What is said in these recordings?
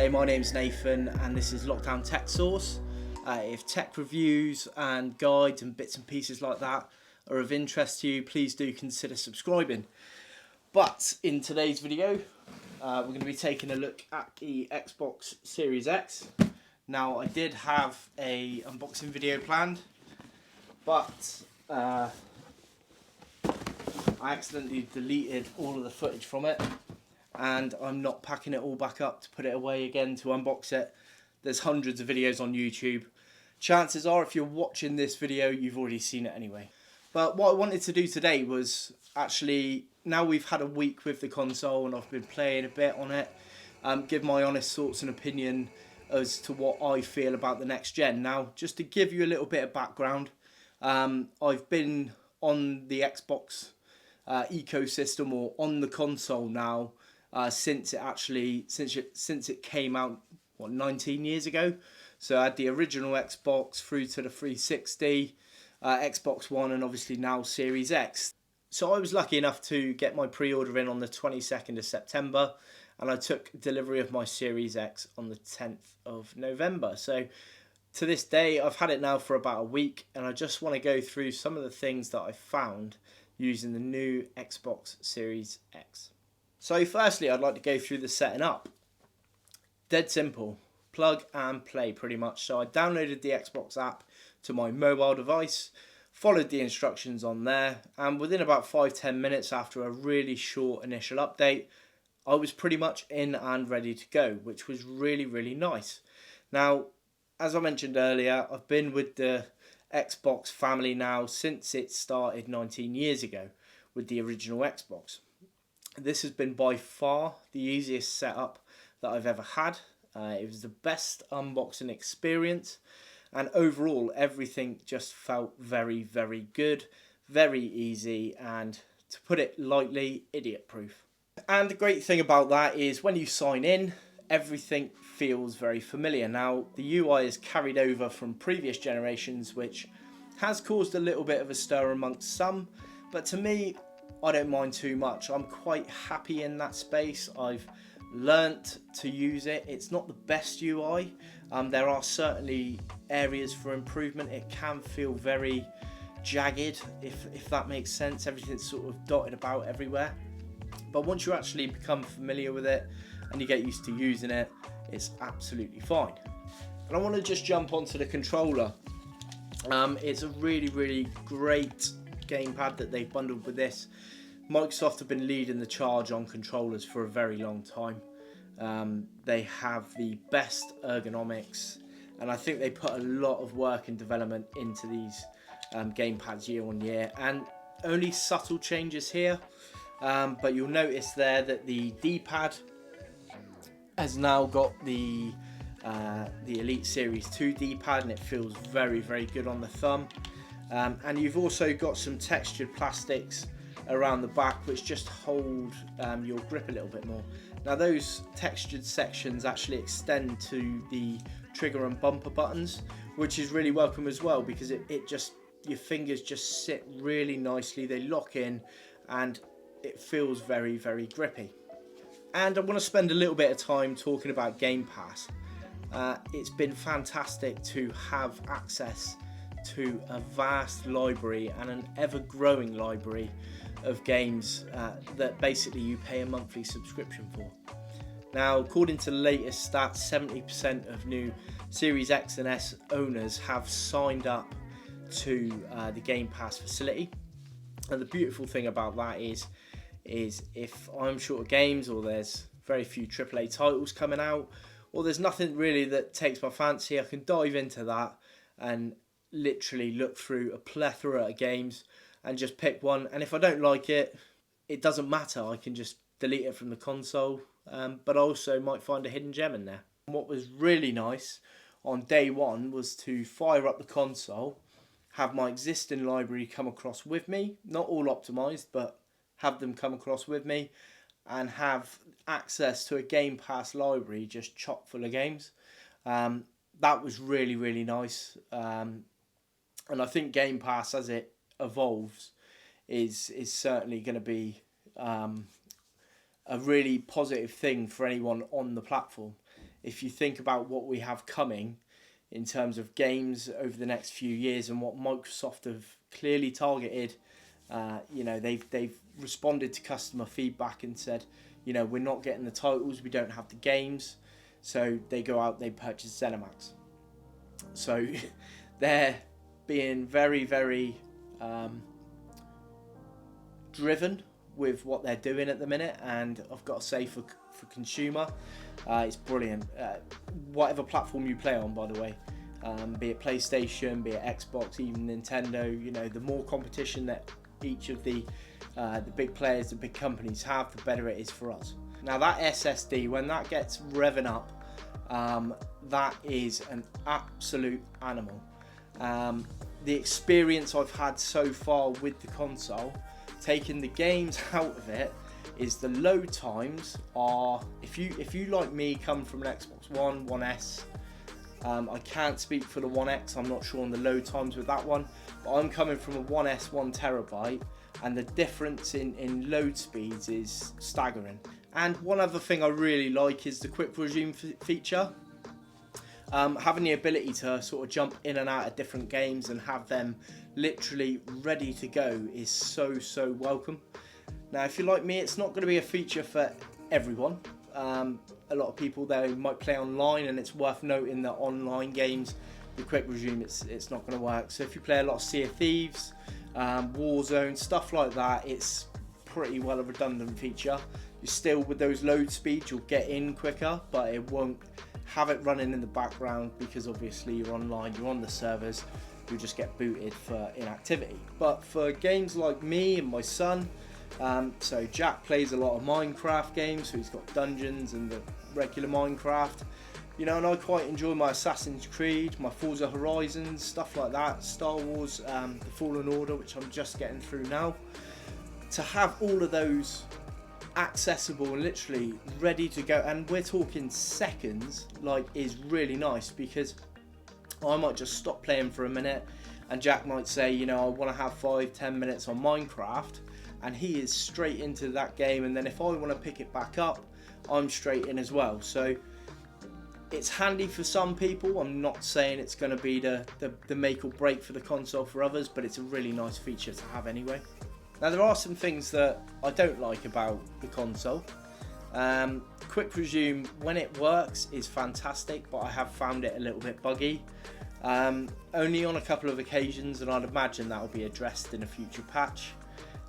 G'day, my name's Nathan and this is Lockdown Tech Source. If tech reviews and guides and bits and pieces like that are of interest to you, please do consider subscribing. But in today's video, we're going to be taking a look at the Xbox Series X. Now, I did have a unboxing video planned, but I accidentally deleted all of the footage from it, and I'm not packing it all back up to put it away again to unbox it. There's hundreds of videos on YouTube. Chances are, if you're watching this video, you've already seen it anyway. But what I wanted to do today was actually, now we've had a week with the console and I've been playing a bit on it, give my honest thoughts and opinion as to what I feel about the next gen. Now, just to give you a little bit of background, I've been on the Xbox ecosystem, or on the console now, since it came out, what, 19 years ago. So I had the original Xbox through to the 360, Xbox One, and obviously now Series X. So I was lucky enough to get my pre-order in on the 22nd of September, and I took delivery of my Series X on the 10th of November. So to this day, I've had it now for about a week, and I just want to go through some of the things that I found using the new Xbox Series X. So firstly, I'd like to go through the setting up. Dead simple, plug and play pretty much. So I downloaded the Xbox app to my mobile device, followed the instructions on there, and within about 5-10 minutes after a really short initial update, I was pretty much in and ready to go, which was really, really nice. Now, as I mentioned earlier, I've been with the Xbox family now since it started 19 years ago with the original Xbox. This has been by far the easiest setup that I've ever had. It was the best unboxing experience, and overall everything just felt very, very good, very easy, and to put it lightly, idiot proof. And the great thing about that is when you sign in, everything feels very familiar. Now, the UI is carried over from previous generations, which has caused a little bit of a stir amongst some, but to me, I don't mind too much. I'm quite happy in that space. I've learnt to use it. It's not the best UI. There are certainly areas for improvement. It can feel very jagged, if that makes sense. Everything's sort of dotted about everywhere. But once you actually become familiar with it and you get used to using it, it's absolutely fine. And I want to just jump onto the controller. It's a really, really great gamepad that they've bundled with this. Microsoft have been leading the charge on controllers for a very long time. They have the best ergonomics, and I think they put a lot of work and development into these gamepads year on year, and only subtle changes here, but you'll notice there that the D-pad has now got the Elite Series 2 D-pad, and it feels very, very good on the thumb. And you've also got some textured plastics around the back which just hold your grip a little bit more. Now, those textured sections actually extend to the trigger and bumper buttons, which is really welcome as well, because it just, your fingers just sit really nicely, they lock in, and it feels very, very grippy. And I want to spend a little bit of time talking about Gamepass. It's been fantastic to have access to a vast library and an ever-growing library of games that basically you pay a monthly subscription for. Now, according to the latest stats, 70% of new Series X and S owners have signed up to the Game Pass facility. And the beautiful thing about that is if I'm short of games, or there's very few AAA titles coming out, or there's nothing really that takes my fancy, I can dive into that and literally look through a plethora of games and just pick one. And if I don't like it, it doesn't matter. I can just delete it from the console, but I also might find a hidden gem in there. And what was really nice on day one was to fire up the console, have my existing library come across with me, not all optimized, but have them come across with me, and have access to a Game Pass library just chock full of games. That was really, really nice. And I think Game Pass, as it evolves, is certainly going to be a really positive thing for anyone on the platform. if you think about what we have coming in terms of games over the next few years and what Microsoft have clearly targeted, you know, they've responded to customer feedback and said, you know, we're not getting the titles, we don't have the games, so they go out, they purchase ZeniMax. So they're being very, very driven with what they're doing at the minute, and I've got to say, for consumer, it's brilliant. Whatever platform you play on, by the way, be it PlayStation, be it Xbox, even Nintendo, you know, the more competition that each of the big players, the big companies have, the better it is for us. Now that SSD, when that gets revving up, that is an absolute animal. The experience I've had so far with the console, taking the games out of it, is the load times are, if you like me come from an Xbox One, One S, I can't speak for the One X, I'm not sure on the load times with that one, but I'm coming from a One S 1TB, and the difference in load speeds is staggering. And one other thing I really like is the quick resume feature. Having the ability to sort of jump in and out of different games and have them literally ready to go is so welcome. Now, if you're like me, it's not going to be a feature for everyone. A lot of people, they might play online, and it's worth noting that online games, the quick resume, it's not going to work. So if you play a lot of Sea of Thieves, Warzone, stuff like that, it's pretty well a redundant feature. You still, with those load speeds, you'll get in quicker, but it won't have it running in the background, because obviously you're online, you're on the servers, you'll just get booted for inactivity. But for games like me and my son, so Jack plays a lot of Minecraft games, so he's got dungeons and the regular Minecraft, you know, and I quite enjoy my Assassin's Creed, my Forza Horizons, stuff like that, Star Wars, The Fallen Order, which I'm just getting through now. To have all of those accessible and literally ready to go, and we're talking seconds, like, is really nice, because I might just stop playing for a minute and Jack might say, you know, I want to have 5-10 minutes on Minecraft, and he is straight into that game, and then if I want to pick it back up, I'm straight in as well. So it's handy for some people. I'm not saying it's going to be the make or break for the console for others, but it's a really nice feature to have anyway. Now, there are some things that I don't like about the console. Quick resume, when it works, is fantastic, but I have found it a little bit buggy. Only on a couple of occasions, and I'd imagine that will be addressed in a future patch.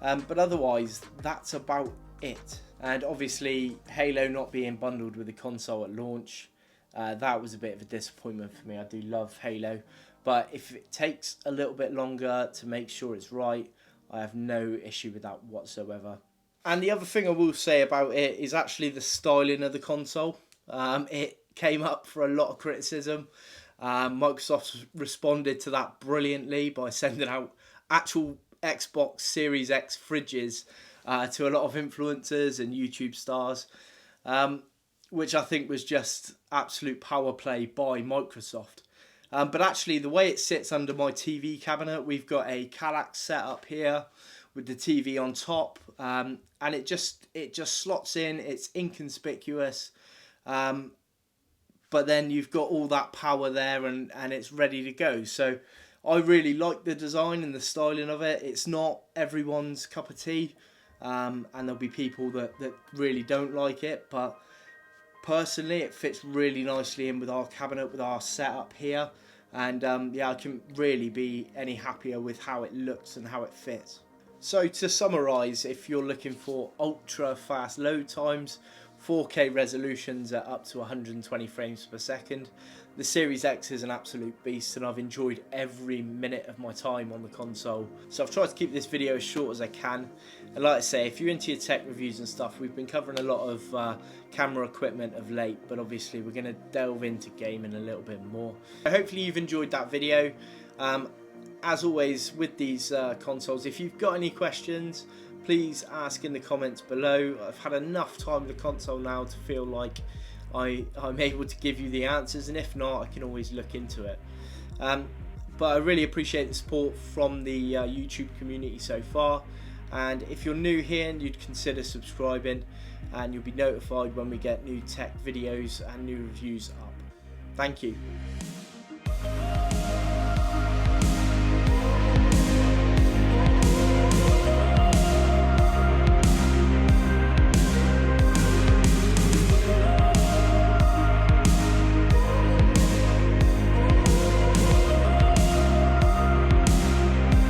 But otherwise, that's about it. And obviously, Halo not being bundled with the console at launch, that was a bit of a disappointment for me. I do love Halo, but if it takes a little bit longer to make sure it's right, I have no issue with that whatsoever. And the other thing I will say about it is actually the styling of the console. It came up for a lot of criticism. Microsoft responded to that brilliantly by sending out actual Xbox Series X fridges to a lot of influencers and YouTube stars, which I think was just absolute power play by Microsoft. But actually, the way it sits under my TV cabinet, we've got a Kallax setup here with the TV on top, and it just slots in. It's inconspicuous, but then you've got all that power there, and it's ready to go. So I really like the design and the styling of it. It's not everyone's cup of tea, and there'll be people that really don't like it, but personally it fits really nicely in with our cabinet, with our setup here, and yeah, I couldn't really be any happier with how it looks and how it fits. So to summarise, if you're looking for ultra fast load times, 4K resolutions at up to 120 frames per second, the Series X is an absolute beast, and I've enjoyed every minute of my time on the console. So I've tried to keep this video as short as I can. And like I say, if you're into your tech reviews and stuff, we've been covering a lot of camera equipment of late, but obviously we're going to delve into gaming a little bit more. Hopefully you've enjoyed that video. As always with these consoles, if you've got any questions, please ask in the comments below. I've had enough time with the console now to feel like I'm able to give you the answers, and if not, I can always look into it. But I really appreciate the support from the YouTube community so far, And if you're new here, you'd consider subscribing, and you'll be notified when we get new tech videos and new reviews up. Thank you.